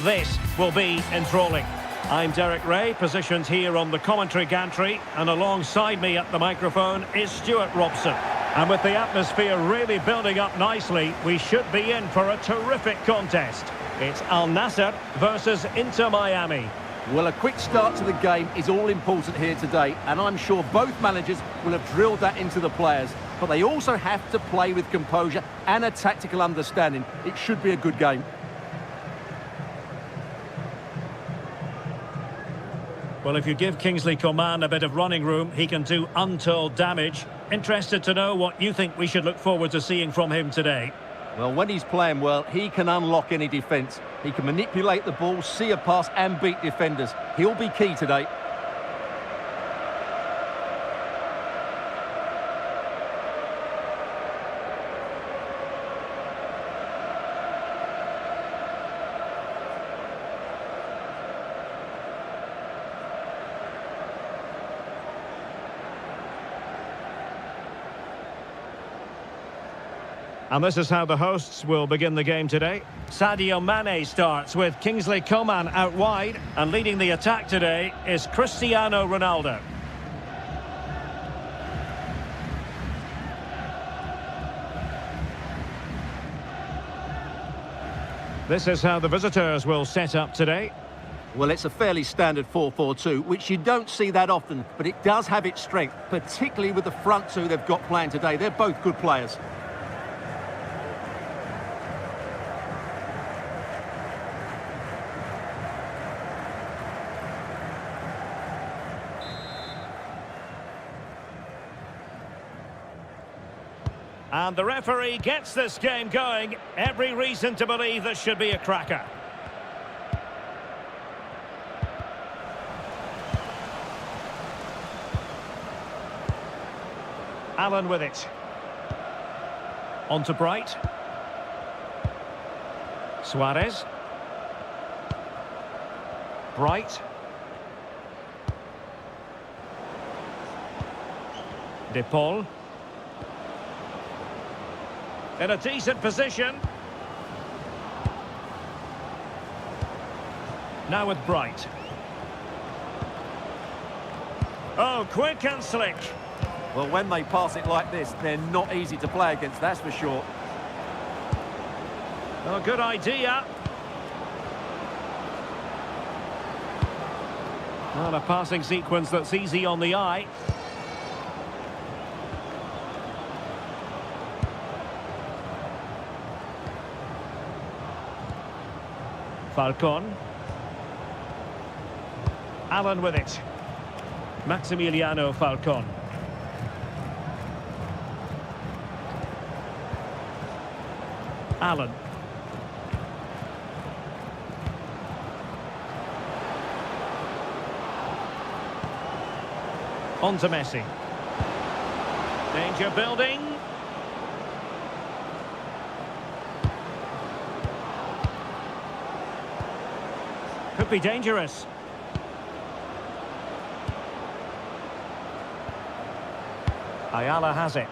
This will be enthralling. I'm Derek Ray, positioned here on the commentary gantry, and alongside me at the microphone is Stuart Robson. And with the atmosphere really building up nicely, we should be in for a terrific contest. It's Al Nasr versus Inter Miami. Well, a quick start to the game is all important here today, and I'm sure both managers will have drilled that into the players. But they also have to play with composure and a tactical understanding. It should be a good game. Well, if you give Kingsley Coman a bit of running room, he can do untold damage. Interested to know what you think we should look forward to seeing from him today. Well, when he's playing well, he can unlock any defence. He can manipulate the ball, see a pass and beat defenders. He'll be key today. And this is how the hosts will begin the game today. Sadio Mane starts with Kingsley Coman out wide, and leading the attack today is Cristiano Ronaldo. This is how the visitors will set up today. Well, it's a fairly standard 4-4-2, which you don't see that often, but it does have its strength, particularly with the front two they've got playing today. They're both good players. And the referee gets this game going. Every reason to believe this should be a cracker. Allen with it. On to Bright. Suarez. Bright. De Paul. In a decent position. Now with Bright. Oh, quick and slick. Well, when they pass it like this, they're not easy to play against, that's for sure. Oh, good idea. Well, a passing sequence that's easy on the eye. Falcon. Allen with it. Maximiliano Falcon. Allen. On to Messi. Danger building. Could be dangerous. Ayala has it.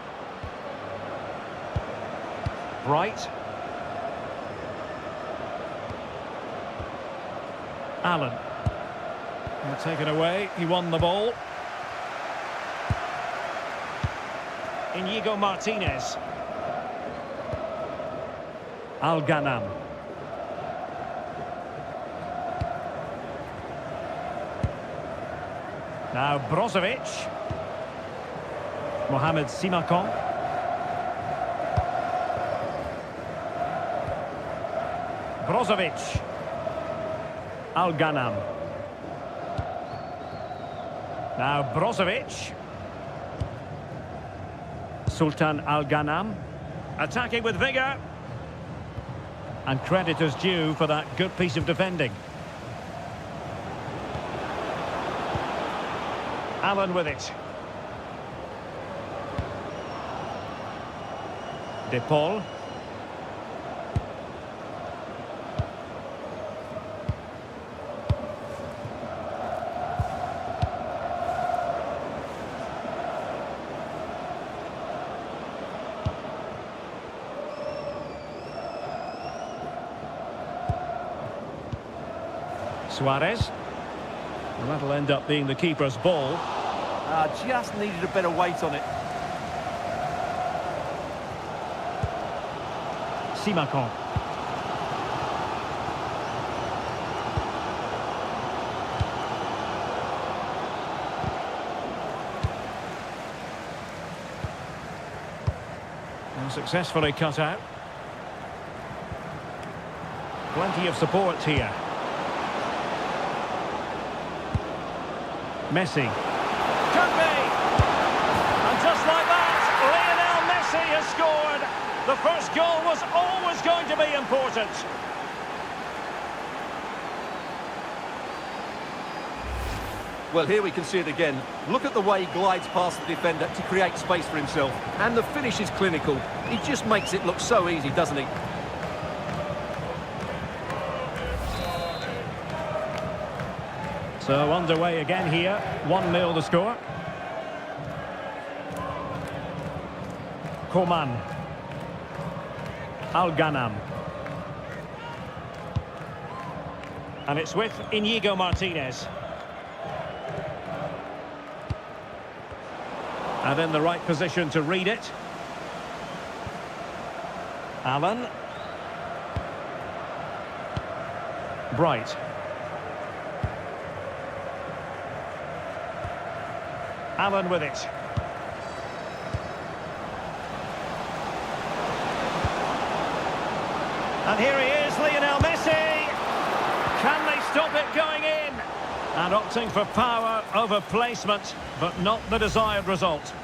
Bright. Allen. Taken away. He won the ball. Inigo Martinez. Al-Ghanam. Now Brozovic. Mohamed Simakon. Brozovic. Al-Ghanam. Now Brozovic. Sultan Al-Ghanam. Attacking with vigour. And credit is due for that good piece of defending. Allen with it. De Paul. Suarez. And that'll end up being the keeper's ball. Just needed a better weight on it. Simakon. And successfully cut out. Plenty of support here. Messi. Could be! And just like that, Lionel Messi has scored. The first goal was always going to be important. Well, here we can see it again. Look at the way he glides past the defender to create space for himself. And the finish is clinical. He just makes it look so easy, doesn't he? So underway again here. 1-0 the score. Coman. Al-Ghanam. And it's with Inigo Martinez. And in the right position to read it. Allen. Bright. Allen with it. And here he is, Lionel Messi. Can they stop it going in? And opting for power over placement, but not the desired result.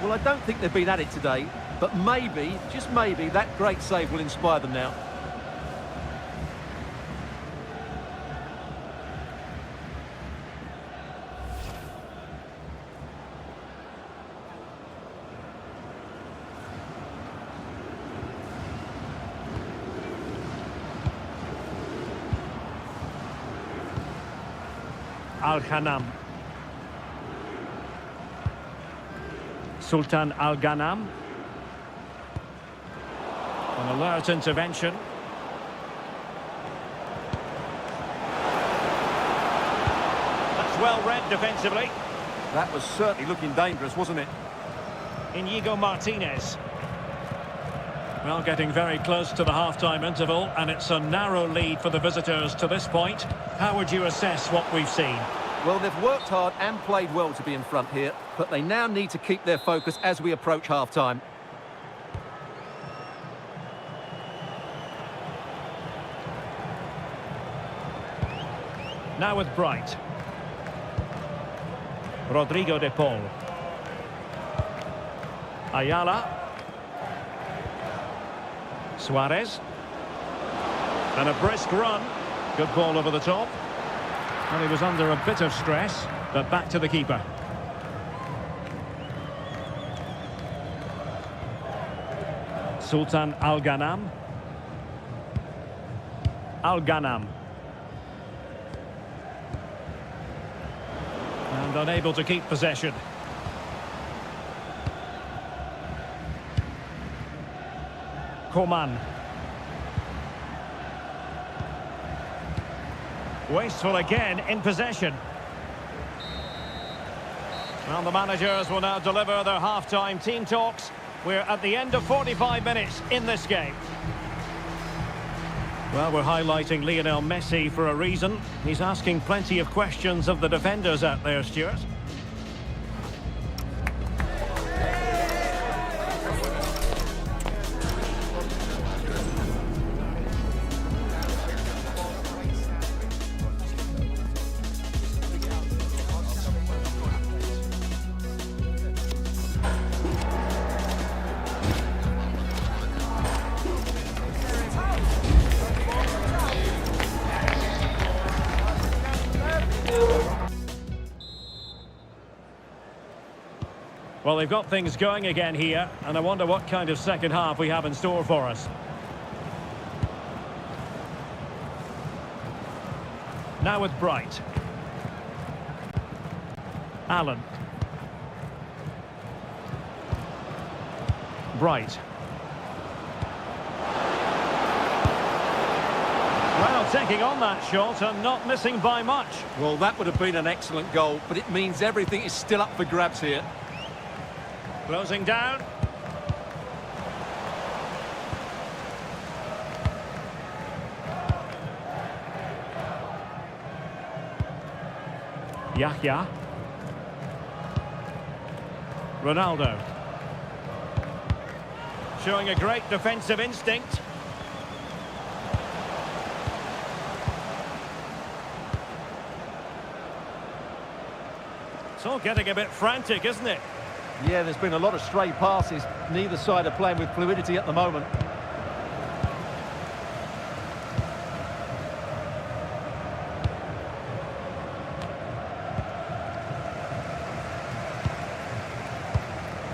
Well, I don't think they've been at it today, but maybe, just maybe, that great save will inspire them now. Al-Ghanam. Sultan Al-Ghanam. An alert intervention. That's well read defensively. That was certainly looking dangerous, wasn't it? Inigo Martinez. Well, getting very close to the half-time interval, and it's a narrow lead for the visitors to this point. How would you assess what we've seen? Well, they've worked hard and played well to be in front here, but they now need to keep their focus as we approach half-time. Now with Bright. Rodrigo de Paul. Ayala. Suarez. And a brisk run. Good ball over the top. And he was under a bit of stress, but back to the keeper. Sultan Al-Ghanam. Al-Ghanam. And unable to keep possession. Coman. Wasteful again in possession. Well, the managers will now deliver their half-time team talks. We're at the end of 45 minutes in this game. Well, we're highlighting Lionel Messi for a reason. He's asking plenty of questions of the defenders out there, Stuart. Well, they've got things going again here, and I wonder what kind of second half we have in store for us. Now with Bright. Allen. Bright. Well, Well, taking on that shot and not missing by much. Well, that would have been an excellent goal, but it means everything is still up for grabs here. Closing down. Yahya. Ronaldo. Showing a great defensive instinct. It's all getting a bit frantic, isn't it? Yeah, there's been a lot of stray passes. Neither side are playing with fluidity at the moment.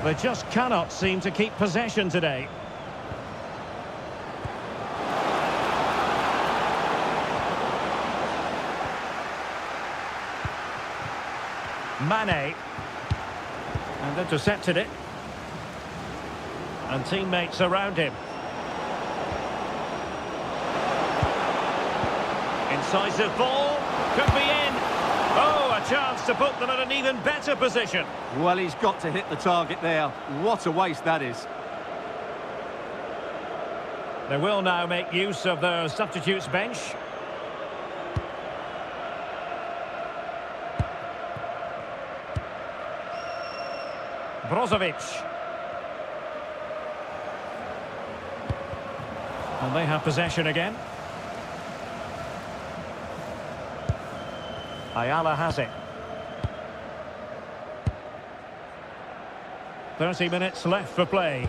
They just cannot seem to keep possession today. Mane. And intercepted it. And teammates around him. Incisive ball. Could be in. Oh, a chance to put them in an even better position. Well, he's got to hit the target there. What a waste that is. They will now make use of their substitutes bench. Brozovic. And they have possession again. Ayala has it. 30 minutes left for play.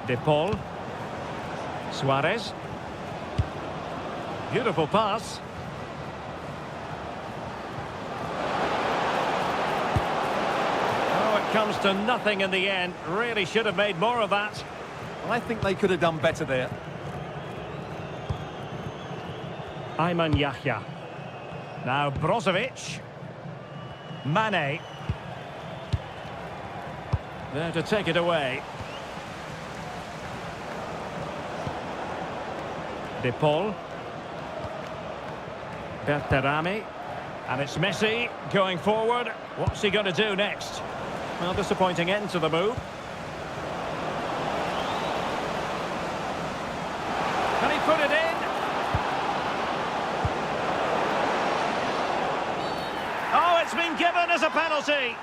De Paul. Suarez. Beautiful pass. Oh, it comes to nothing in the end. Really should have made more of that. I think they could have done better there. Ayman Yahya. Now Brozovic. Mane. There to take it away. De Paul. Berterame. And it's Messi going forward. What's he going to do next? Well, disappointing end to the move. Can he put it in? Oh, it's been given as a penalty.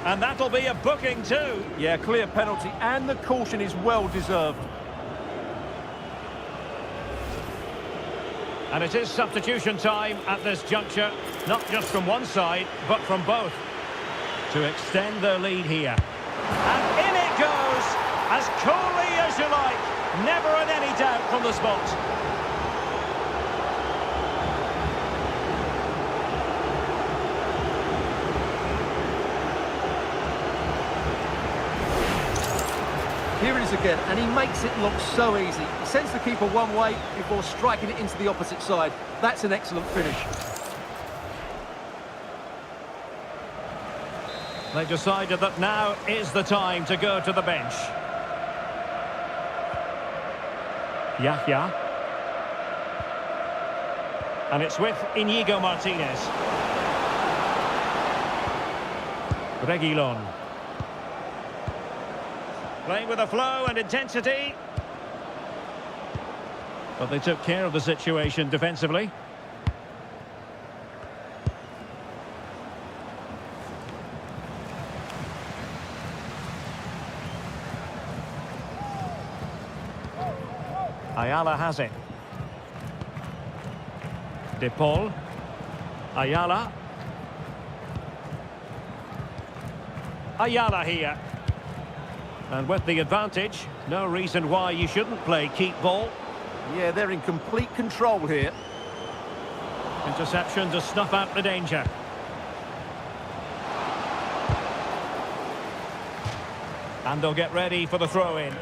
And that'll be a booking too. Yeah, clear penalty, and the caution is well deserved. And it is substitution time at this juncture, not just from one side, but from both, to extend their lead here. And in it goes, as coolly as you like, never in any doubt from the spot. Here it is again, and he makes it look so easy. He sends the keeper one way before striking it into the opposite side. That's an excellent finish. They've decided that now is the time to go to the bench. Yahya. And it's with Inigo Martinez. Reguilon. Playing with a flow and intensity. But they took care of the situation defensively. Ayala has it. De Paul. Ayala. Ayala here. And with the advantage, no reason why you shouldn't play keep ball. Yeah, they're in complete control here. Interception to snuff out the danger. And they'll get ready for the throw-in.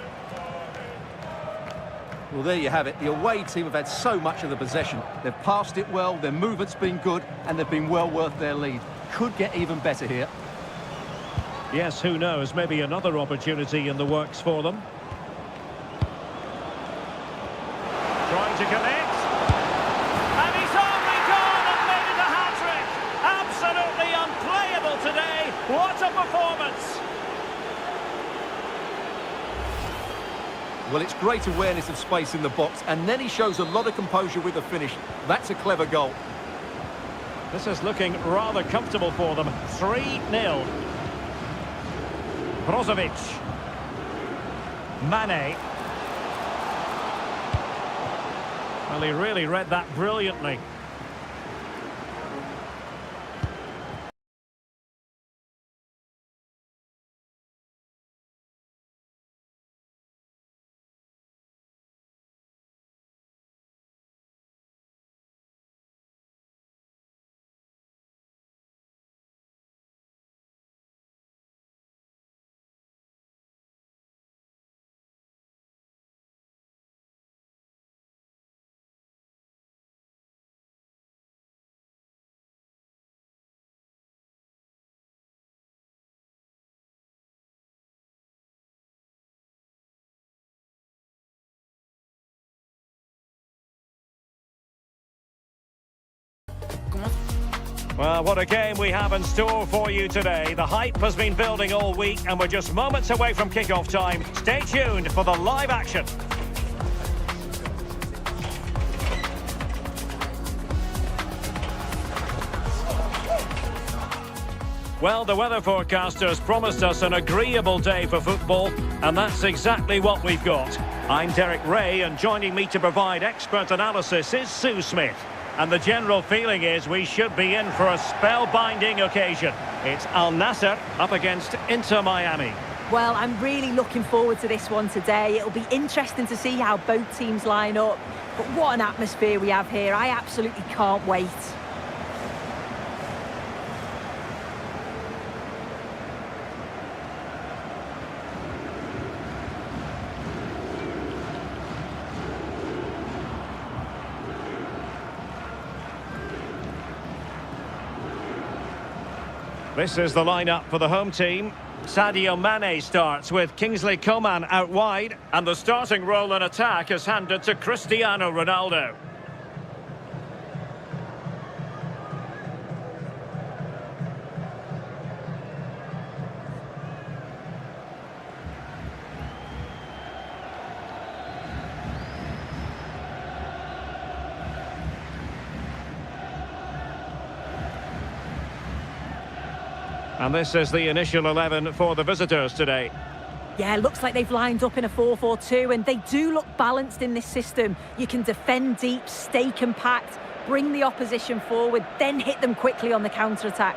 Well, there you have it. The away team have had so much of the possession. They've passed it well, their movement's been good, and they've been well worth their lead. Could get even better here. Yes, who knows, maybe another opportunity in the works for them. Trying to connect. And he's only gone and made it a hat-trick. Absolutely unplayable today. What a performance. Well, it's great awareness of space in the box, and then he shows a lot of composure with the finish. That's a clever goal. This is looking rather comfortable for them. 3-0. Brozovic. Mane. Well, he really read that brilliantly. Well, what a game we have in store for you today. The hype has been building all week and we're just moments away from kickoff time. Stay tuned for the live action. Well, the weather forecasters promised us an agreeable day for football, and that's exactly what we've got. I'm Derek Ray, and joining me to provide expert analysis is Sue Smith. And the general feeling is we should be in for a spellbinding occasion. It's Al Nasr up against Inter Miami. Well, I'm really looking forward to this one today. It'll be interesting to see how both teams line up. But what an atmosphere we have here. I absolutely can't wait. This is the lineup for the home team. Sadio Mane starts with Kingsley Coman out wide, and the starting role in attack is handed to Cristiano Ronaldo. And this is the initial 11 for the visitors today. Yeah, looks like they've lined up in a 4-4-2, and they do look balanced in this system. You can defend deep, stay compact, bring the opposition forward, then hit them quickly on the counter-attack.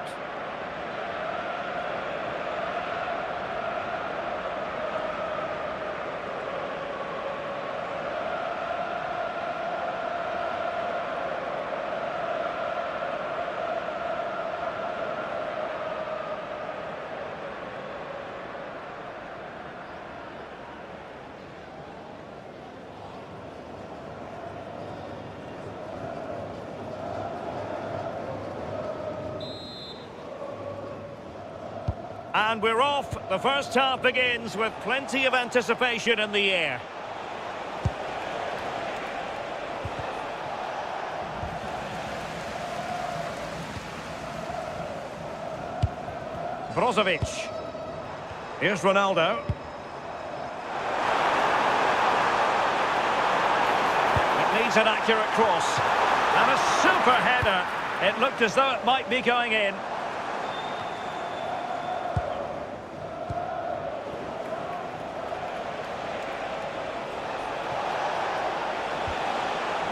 And we're off. The first half begins with plenty of anticipation in the air. Brozovic. Here's Ronaldo. It needs an accurate cross. And a super header. It looked as though it might be going in.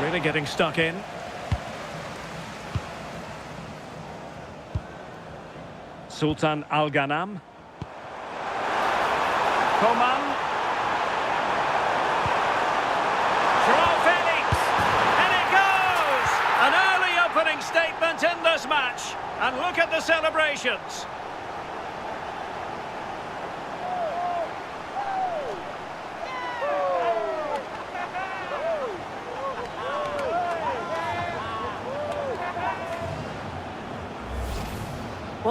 Really getting stuck in. Sultan Al-Ghanam. Coman. Joao Felix. And it goes! An early opening statement in this match. And look at the celebrations.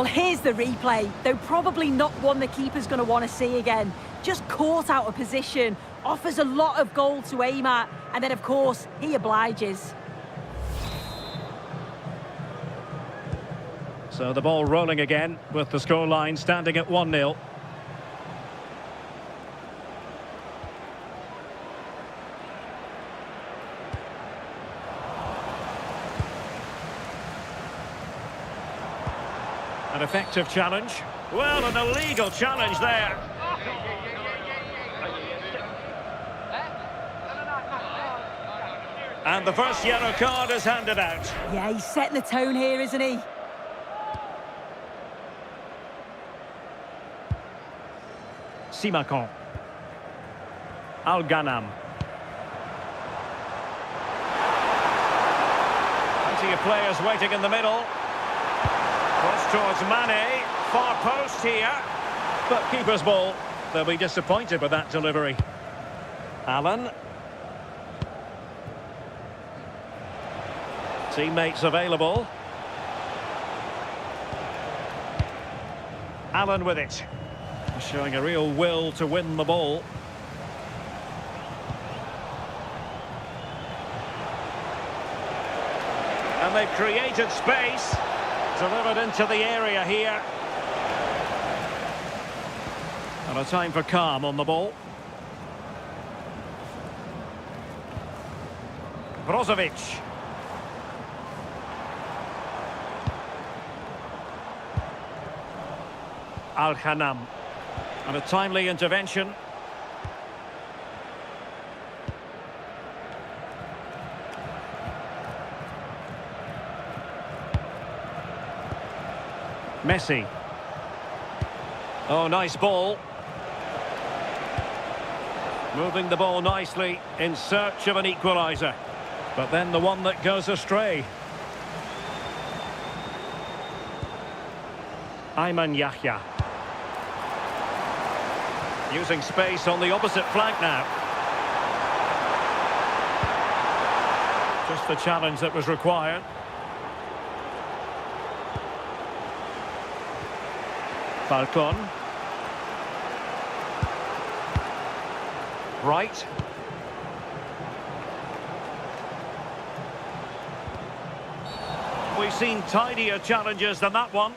Well, here's the replay, though probably not one the keeper's going to want to see again. Just caught out of position, offers a lot of goal to aim at, and then, of course, he obliges. So the ball rolling again, with the scoreline standing at 1-0. An effective challenge. Well, an illegal challenge there. And the first yellow card is handed out. Yeah, he's setting the tone here, isn't he? Simakon. Al-Ghanam. Plenty of players waiting in the middle. Cross towards Mane. Far post here. But keeper's ball. They'll be disappointed with that delivery. Allen. Teammates available. Allen with it. Showing a real will to win the ball. And they've created space. Delivered into the area here. And a time for calm on the ball. Brozovic. Al-Ghanam. And a timely intervention. Messi. Oh, nice ball. Moving the ball nicely in search of an equaliser. But then the one that goes astray. Ayman Yahya. Using space on the opposite flank now. Just the challenge that was required. Falcon. Right. We've seen tidier challenges than that one.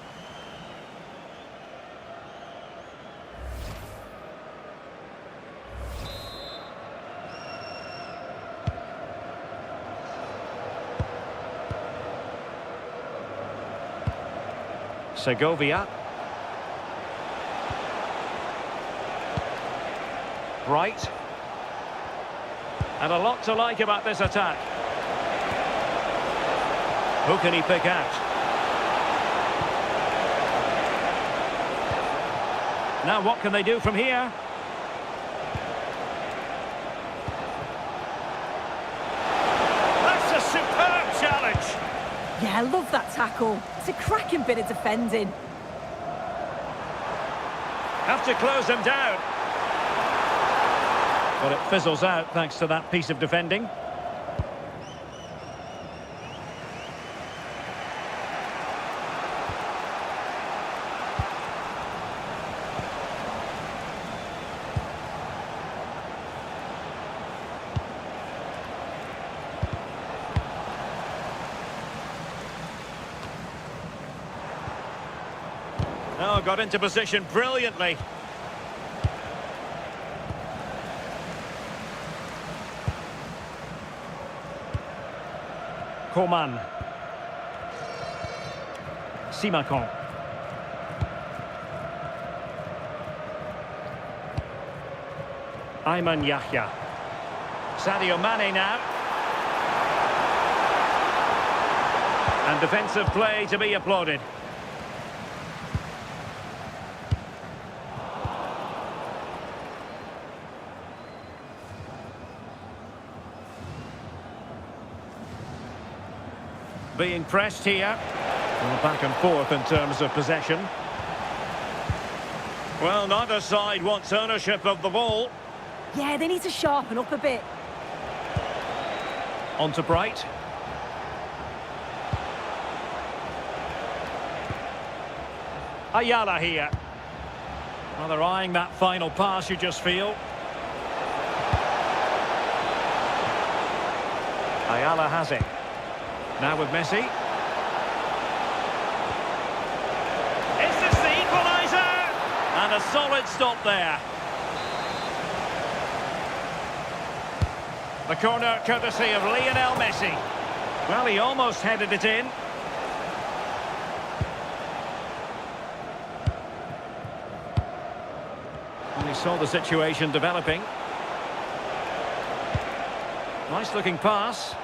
Segovia. Right. And a lot to like about this attack. Who can he pick out? Now what can they do from here? That's a superb challenge! Yeah, I love that tackle. It's a cracking bit of defending. Have to close them down. But it fizzles out thanks to that piece of defending. Oh, got into position brilliantly. Coman. Simakon. Ayman Yahya. Sadio Mane now. And defensive play to be applauded. Being pressed here. Well, back and forth in terms of possession. Well, neither side wants ownership of the ball. Yeah, they need to sharpen up a bit. On to Bright. Ayala here. Well, they're eyeing that final pass, you just feel. Ayala has it. Now with Messi. Is this the equaliser? And a solid stop there. The corner courtesy of Lionel Messi. Well, he almost headed it in. And he saw the situation developing. Nice looking pass.